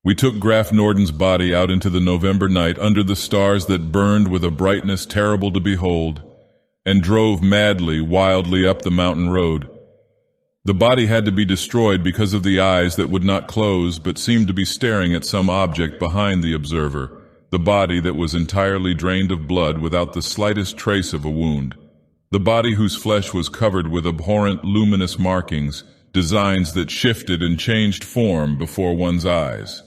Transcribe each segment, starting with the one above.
We took Graf Norden's body out into the November night under the stars that burned with a brightness terrible to behold, and drove madly, wildly up the mountain road. The body had to be destroyed because of the eyes that would not close but seemed to be staring at some object behind the observer, the body that was entirely drained of blood without the slightest trace of a wound, the body whose flesh was covered with abhorrent luminous markings, designs that shifted and changed form before one's eyes.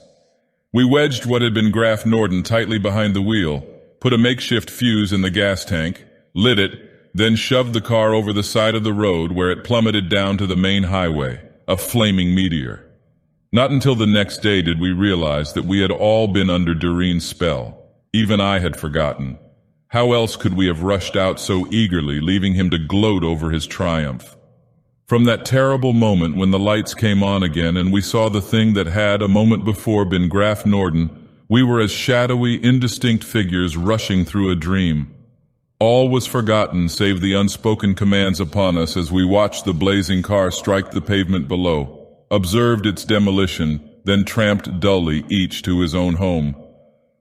We wedged what had been Graf Norden tightly behind the wheel, put a makeshift fuse in the gas tank, lit it, then shoved the car over the side of the road where it plummeted down to the main highway, a flaming meteor. Not until the next day did we realize that we had all been under Doreen's spell. Even I had forgotten. How else could we have rushed out so eagerly, leaving him to gloat over his triumph? From that terrible moment when the lights came on again and we saw the thing that had, a moment before, been Graf Norden, we were as shadowy, indistinct figures rushing through a dream. All was forgotten save the unspoken commands upon us as we watched the blazing car strike the pavement below, observed its demolition, then tramped dully, each to his own home.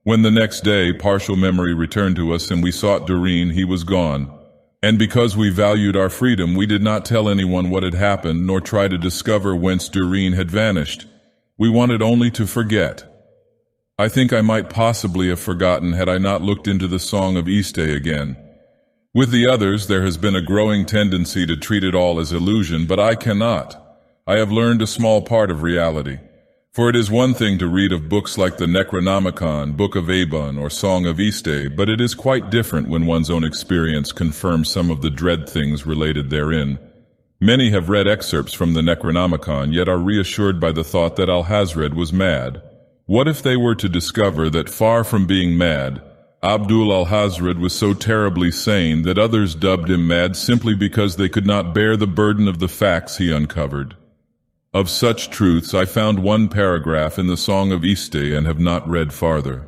When the next day partial memory returned to us and we sought Doreen, he was gone. And because we valued our freedom, we did not tell anyone what had happened, nor try to discover whence Doreen had vanished. We wanted only to forget. I think I might possibly have forgotten had I not looked into the Song of Iste again. With the others, there has been a growing tendency to treat it all as illusion, but I cannot. I have learned a small part of reality. For it is one thing to read of books like the Necronomicon, Book of Abon, or Song of Iste, but it is quite different when one's own experience confirms some of the dread things related therein. Many have read excerpts from the Necronomicon, yet are reassured by the thought that Alhazred was mad. What if they were to discover that, far from being mad, Abdul Alhazred was so terribly sane that others dubbed him mad simply because they could not bear the burden of the facts he uncovered? Of such truths I found one paragraph in the Song of Iste and have not read farther.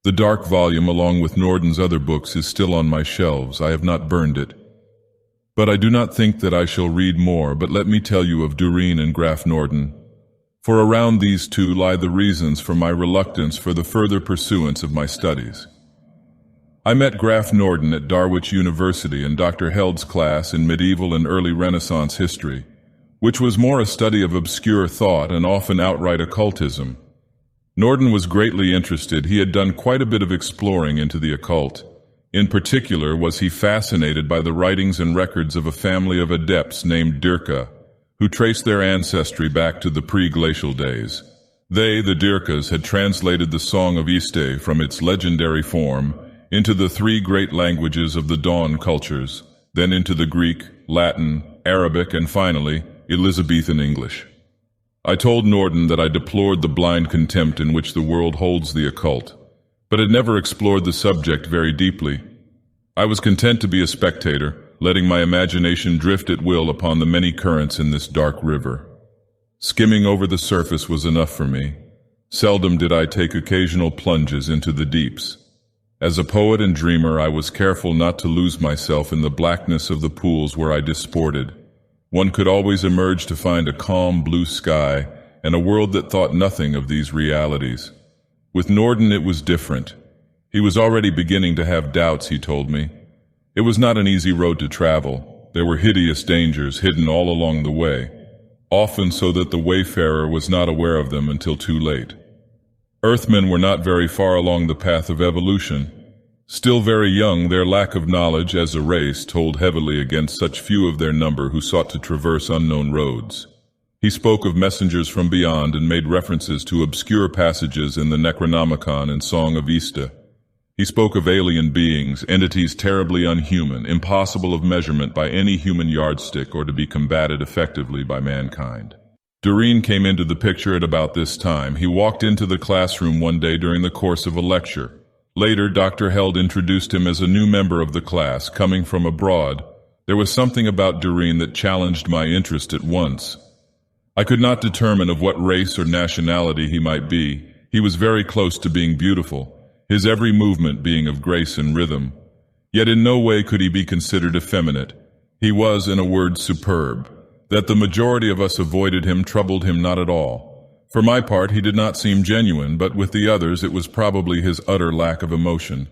The dark volume, along with Norden's other books, is still on my shelves. I have not burned it. But I do not think that I shall read more, but let me tell you of Doreen and Graf Norden. For around these two lie the reasons for my reluctance for the further pursuance of my studies. I met Graf Norden at Darwich University in Dr. Held's class in medieval and early Renaissance history, which was more a study of obscure thought and often outright occultism. Norden was greatly interested. He had done quite a bit of exploring into the occult. In particular was he fascinated by the writings and records of a family of adepts named Dirka, who traced their ancestry back to the pre-glacial days. They, the Dirkas, had translated the Song of Iste from its legendary form into the three great languages of the Dawn cultures, then into the Greek, Latin, Arabic, and finally, Elizabethan English. I told Norden that I deplored the blind contempt in which the world holds the occult, but had never explored the subject very deeply. I was content to be a spectator, letting my imagination drift at will upon the many currents in this dark river. Skimming over the surface was enough for me. Seldom did I take occasional plunges into the deeps. As a poet and dreamer, I was careful not to lose myself in the blackness of the pools where I disported. One could always emerge to find a calm blue sky and a world that thought nothing of these realities. With Norden it was different. He was already beginning to have doubts, he told me. It was not an easy road to travel. There were hideous dangers hidden all along the way, often so that the wayfarer was not aware of them until too late. Earthmen were not very far along the path of evolution. Still very young, their lack of knowledge as a race told heavily against such few of their number who sought to traverse unknown roads. He spoke of messengers from beyond and made references to obscure passages in the Necronomicon and Song of Iste. He spoke of alien beings, entities terribly unhuman, impossible of measurement by any human yardstick or to be combated effectively by mankind. Doreen came into the picture at about this time. He walked into the classroom one day during the course of a lecture. Later, Dr. Held introduced him as a new member of the class, coming from abroad. There was something about Doreen that challenged my interest at once. I could not determine of what race or nationality he might be. He was very close to being beautiful, his every movement being of grace and rhythm. Yet in no way could he be considered effeminate. He was, in a word, superb. That the majority of us avoided him troubled him not at all. For my part, he did not seem genuine, but with the others it was probably his utter lack of emotion.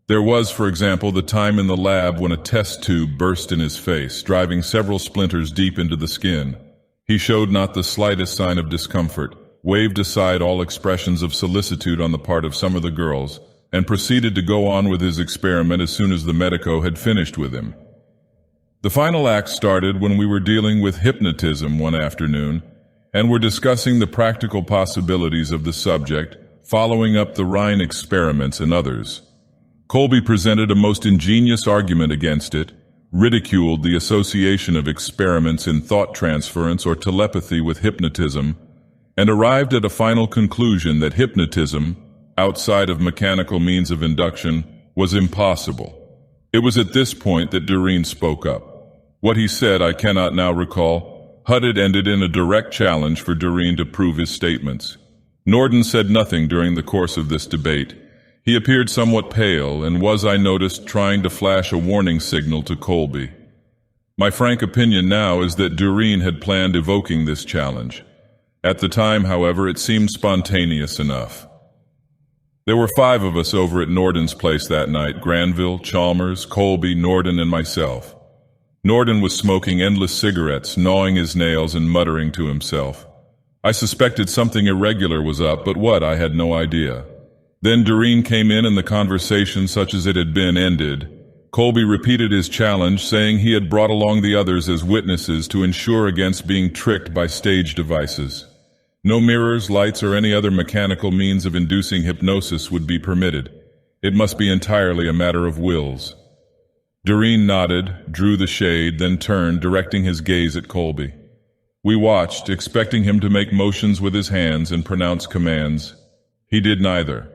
There was, for example, the time in the lab when a test tube burst in his face, driving several splinters deep into the skin. He showed not the slightest sign of discomfort, waved aside all expressions of solicitude on the part of some of the girls, and proceeded to go on with his experiment as soon as the medico had finished with him. The final act started when we were dealing with hypnotism one afternoon, and were discussing the practical possibilities of the subject, following up the Rhine experiments and others. Colby presented a most ingenious argument against it, ridiculed the association of experiments in thought transference or telepathy with hypnotism, and arrived at a final conclusion that hypnotism, outside of mechanical means of induction, was impossible. It was at this point that Doreen spoke up. What he said I cannot now recall. Had ended in a direct challenge for Doreen to prove his statements. Norden said nothing during the course of this debate. He appeared somewhat pale and was, I noticed, trying to flash a warning signal to Colby. My frank opinion now is that Doreen had planned evoking this challenge. At the time, however, it seemed spontaneous enough. There were 5 of us over at Norden's place that night: Granville, Chalmers, Colby, Norden, and myself. Norden was smoking endless cigarettes, gnawing his nails and muttering to himself. I suspected something irregular was up, but what, I had no idea. Then Doreen came in and the conversation, such as it had been, ended. Colby repeated his challenge, saying he had brought along the others as witnesses to ensure against being tricked by stage devices. No mirrors, lights, or any other mechanical means of inducing hypnosis would be permitted. It must be entirely a matter of wills. Doreen nodded, drew the shade, then turned, directing his gaze at Colby. We watched, expecting him to make motions with his hands and pronounce commands. He did neither.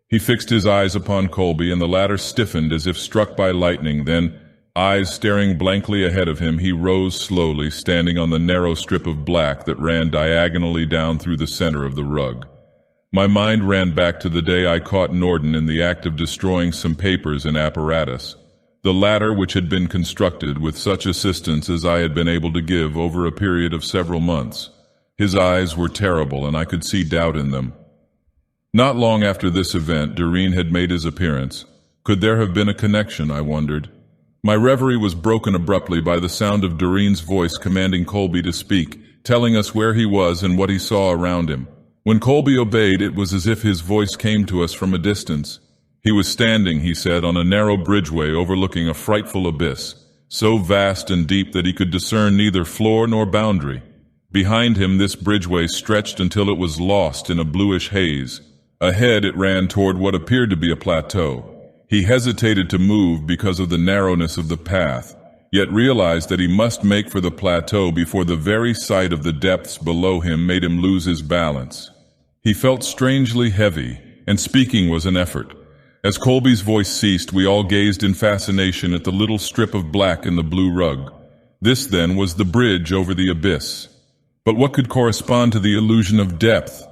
He fixed his eyes upon Colby, and the latter stiffened as if struck by lightning. Then, eyes staring blankly ahead of him, he rose slowly, standing on the narrow strip of black that ran diagonally down through the center of the rug. My mind ran back to the day I caught Norden in the act of destroying some papers and apparatus, the latter which had been constructed with such assistance as I had been able to give over a period of several months. His eyes were terrible, and I could see doubt in them. Not long after this event, Doreen had made his appearance. Could there have been a connection, I wondered? My reverie was broken abruptly by the sound of Doreen's voice commanding Colby to speak, telling us where he was and what he saw around him. When Colby obeyed, it was as if his voice came to us from a distance. He was standing, he said, on a narrow bridgeway overlooking a frightful abyss, so vast and deep that he could discern neither floor nor boundary. Behind him this bridgeway stretched until it was lost in a bluish haze. Ahead it ran toward what appeared to be a plateau. He hesitated to move because of the narrowness of the path, yet realized that he must make for the plateau before the very sight of the depths below him made him lose his balance. He felt strangely heavy, and speaking was an effort. As Colby's voice ceased, we all gazed in fascination at the little strip of black in the blue rug. This, then, was the bridge over the abyss. But what could correspond to the illusion of depth?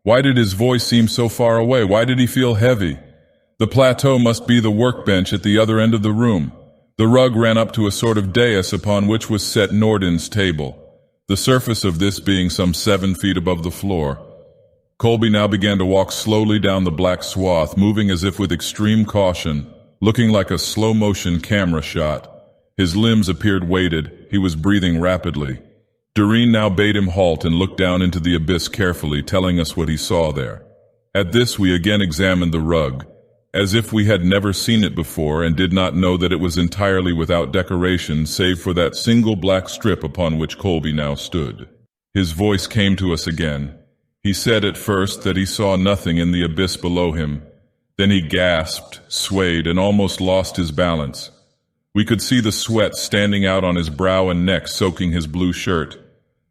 Why did his voice seem so far away? Why did he feel heavy? The plateau must be the workbench at the other end of the room. The rug ran up to a sort of dais upon which was set Norden's table, the surface of this being some 7 feet above the floor. Colby now began to walk slowly down the black swath, moving as if with extreme caution, looking like a slow-motion camera shot. His limbs appeared weighted. He was breathing rapidly. Doreen now bade him halt and looked down into the abyss carefully, telling us what he saw there. At this we again examined the rug, as if we had never seen it before and did not know that it was entirely without decoration save for that single black strip upon which Colby now stood. His voice came to us again. He said at first that he saw nothing in the abyss below him. Then he gasped, swayed, and almost lost his balance. We could see the sweat standing out on his brow and neck, soaking his blue shirt.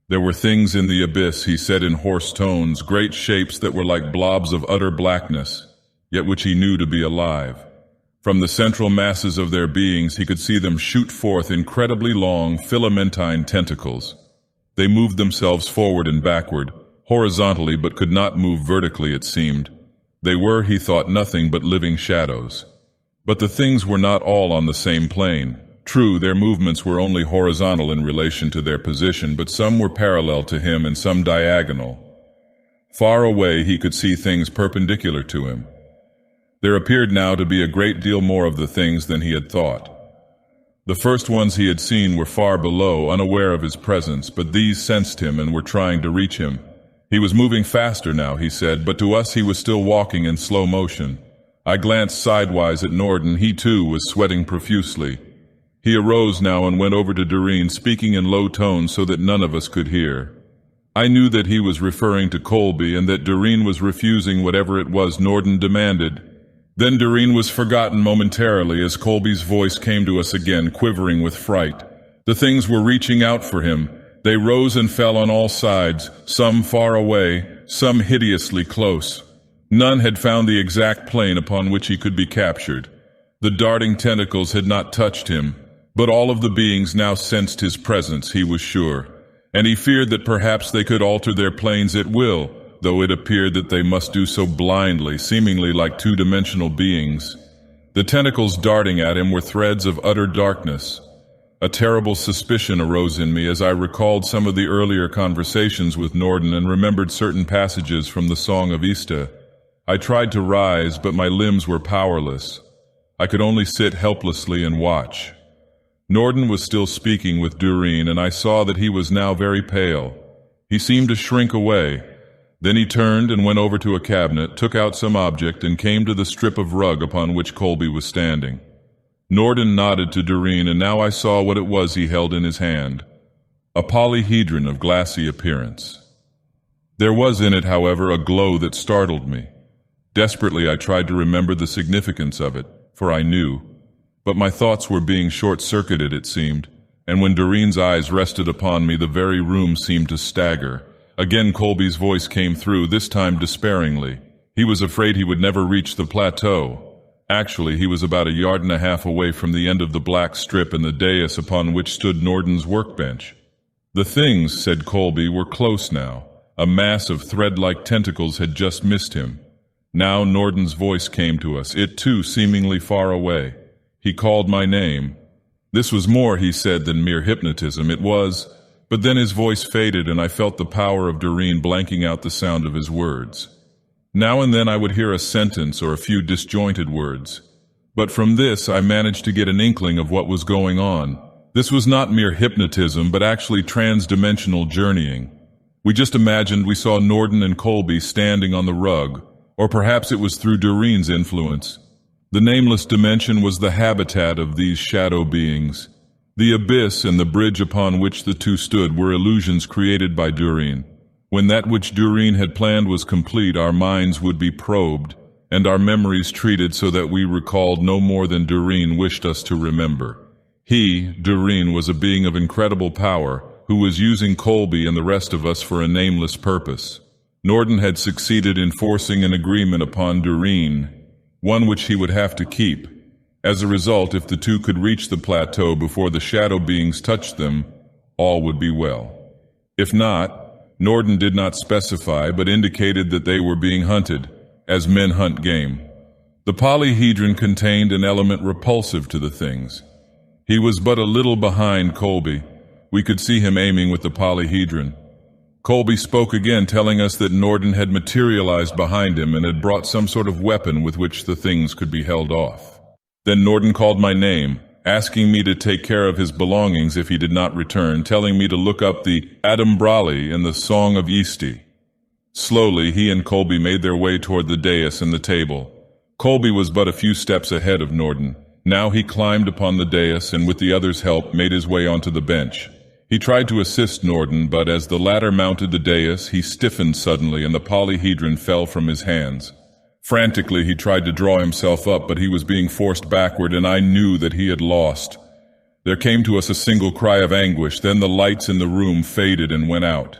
There were things in the abyss, he said in hoarse tones, great shapes that were like blobs of utter blackness, yet which he knew to be alive. From the central masses of their beings he could see them shoot forth incredibly long, filamentine tentacles. They moved themselves forward and backward, horizontally, but could not move vertically, it seemed. They were, he thought, nothing but living shadows. But the things were not all on the same plane. True, their movements were only horizontal in relation to their position, but some were parallel to him and some diagonal. Far away he could see things perpendicular to him. There appeared now to be a great deal more of the things than he had thought. The first ones he had seen were far below, unaware of his presence, but these sensed him and were trying to reach him. He was moving faster now, he said, but to us he was still walking in slow motion. I glanced sidewise at Norden. He too was sweating profusely. He arose now and went over to Doreen, speaking in low tones so that none of us could hear. I knew that he was referring to Colby and that Doreen was refusing whatever it was Norden demanded. Then Doreen was forgotten momentarily as Colby's voice came to us again, quivering with fright. The things were reaching out for him. They rose and fell on all sides, some far away, some hideously close. None had found the exact plane upon which he could be captured. The darting tentacles had not touched him, but all of the beings now sensed his presence, he was sure, and he feared that perhaps they could alter their planes at will, though it appeared that they must do so blindly, seemingly like two-dimensional beings. The tentacles darting at him were threads of utter darkness. A terrible suspicion arose in me as I recalled some of the earlier conversations with Norden and remembered certain passages from the Song of Ista. I tried to rise, but my limbs were powerless. I could only sit helplessly and watch. Norden was still speaking with Doreen, and I saw that he was now very pale. He seemed to shrink away. Then he turned and went over to a cabinet, took out some object, and came to the strip of rug upon which Colby was standing. Norden nodded to Doreen, and now I saw what it was he held in his hand. A polyhedron of glassy appearance. There was in it, however, a glow that startled me. Desperately I tried to remember the significance of it, for I knew. But my thoughts were being short-circuited, it seemed, and when Doreen's eyes rested upon me, the very room seemed to stagger. Again Colby's voice came through, this time despairingly. He was afraid he would never reach the plateau. Actually, he was about 1.5 yards away from the end of the black strip and the dais upon which stood Norden's workbench. The things, said Colby, were close now. A mass of thread-like tentacles had just missed him. Now Norden's voice came to us, it too seemingly far away. He called my name. This was more, he said, than mere hypnotism. It was, but then his voice faded and I felt the power of Doreen blanking out the sound of his words. Now and then I would hear a sentence or a few disjointed words. But from this I managed to get an inkling of what was going on. This was not mere hypnotism, but actually trans-dimensional journeying. We just imagined we saw Norden and Colby standing on the rug, or perhaps it was through Doreen's influence. The nameless dimension was the habitat of these shadow beings. The abyss and the bridge upon which the two stood were illusions created by Doreen. When that which Doreen had planned was complete, our minds would be probed, and our memories treated so that we recalled no more than Doreen wished us to remember. He, Doreen, was a being of incredible power, who was using Colby and the rest of us for a nameless purpose. Norden had succeeded in forcing an agreement upon Doreen, one which he would have to keep. As a result, if the two could reach the plateau before the shadow beings touched them, all would be well. If not, Norden did not specify, but indicated that they were being hunted, as men hunt game. The polyhedron contained an element repulsive to the things. He was but a little behind Colby. We could see him aiming with the polyhedron. Colby spoke again, telling us that Norden had materialized behind him and had brought some sort of weapon with which the things could be held off. Then Norden called my name, asking me to take care of his belongings if he did not return, telling me to look up the Adambrali in the Song of Isti. Slowly, he and Colby made their way toward the dais and the table. Colby was but a few steps ahead of Norden. Now he climbed upon the dais and with the others' help made his way onto the bench. He tried to assist Norden, but as the latter mounted the dais, he stiffened suddenly and the polyhedron fell from his hands. Frantically, he tried to draw himself up, but he was being forced backward, and I knew that he had lost. There came to us a single cry of anguish, then the lights in the room faded and went out.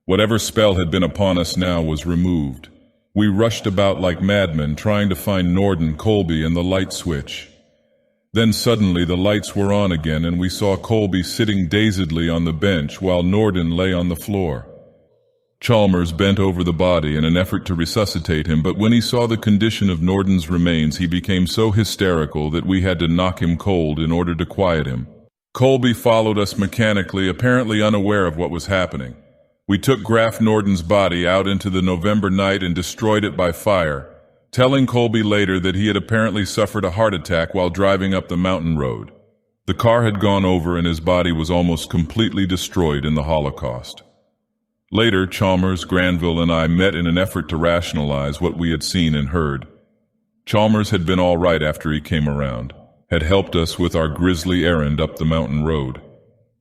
Whatever spell had been upon us now was removed. We rushed about like madmen, trying to find Norden, Colby, and the light switch. Then suddenly the lights were on again, and we saw Colby sitting dazedly on the bench while Norden lay on the floor. Chalmers bent over the body in an effort to resuscitate him, but when he saw the condition of Norden's remains, he became so hysterical that we had to knock him cold in order to quiet him. Colby followed us mechanically, apparently unaware of what was happening. We took Graf Norden's body out into the November night and destroyed it by fire, telling Colby later that he had apparently suffered a heart attack while driving up the mountain road. The car had gone over and his body was almost completely destroyed in the Holocaust. Later, Chalmers, Granville, and I met in an effort to rationalize what we had seen and heard. Chalmers had been all right after he came around, had helped us with our grisly errand up the mountain road.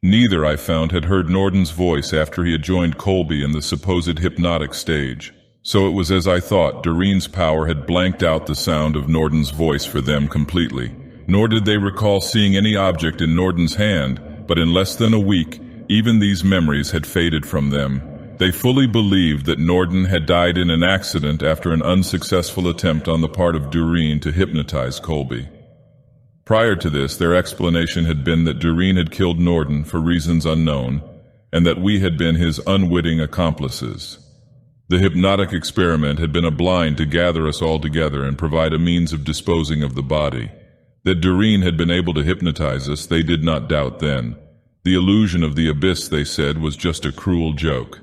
Neither, I found, had heard Norden's voice after he had joined Colby in the supposed hypnotic stage. So it was as I thought, Doreen's power had blanked out the sound of Norden's voice for them completely. Nor did they recall seeing any object in Norden's hand, but in less than a week, even these memories had faded from them. They fully believed that Norden had died in an accident after an unsuccessful attempt on the part of Doreen to hypnotize Colby. Prior to this, their explanation had been that Doreen had killed Norden for reasons unknown, and that we had been his unwitting accomplices. The hypnotic experiment had been a blind to gather us all together and provide a means of disposing of the body. That Doreen had been able to hypnotize us, they did not doubt then. The illusion of the abyss, they said, was just a cruel joke.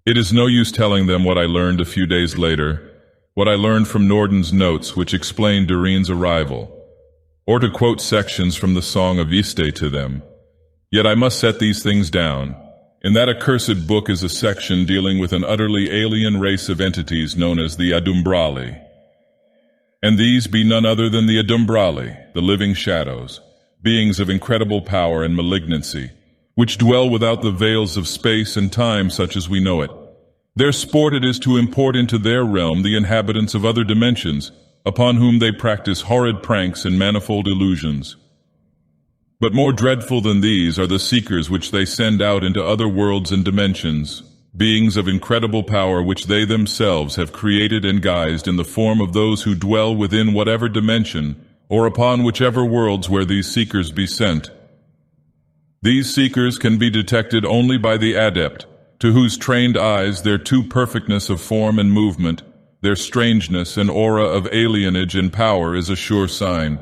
It is no use telling them what I learned a few days later, what I learned from Norden's notes which explained Doreen's arrival, or to quote sections from the Song of Iste to them. Yet I must set these things down. In that accursed book is a section dealing with an utterly alien race of entities known as the Adumbrali. And these be none other than the Adumbrali, the living shadows, beings of incredible power and malignancy, which dwell without the veils of space and time such as we know it. Their sport it is to import into their realm the inhabitants of other dimensions, upon whom they practice horrid pranks and manifold illusions. But more dreadful than these are the seekers which they send out into other worlds and dimensions, beings of incredible power which they themselves have created and guised in the form of those who dwell within whatever dimension, or upon whichever worlds where these seekers be sent. These seekers can be detected only by the adept, to whose trained eyes their too perfectness of form and movement, their strangeness and aura of alienage and power is a sure sign.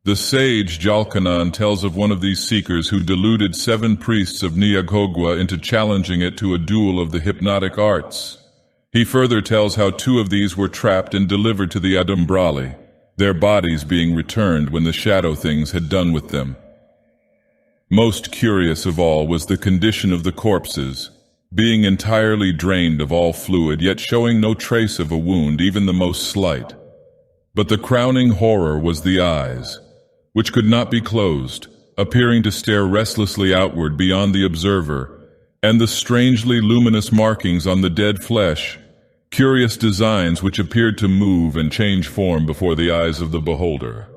The sage Jalkanan tells of one of these seekers who deluded 7 priests of Niagogwa into challenging it to a duel of the hypnotic arts. He further tells how 2 of these were trapped and delivered to the Adumbrali, their bodies being returned when the shadow things had done with them. Most curious of all was the condition of the corpses, being entirely drained of all fluid, yet showing no trace of a wound, even the most slight. But the crowning horror was the eyes, which could not be closed, appearing to stare restlessly outward beyond the observer, and the strangely luminous markings on the dead flesh, curious designs which appeared to move and change form before the eyes of the beholder.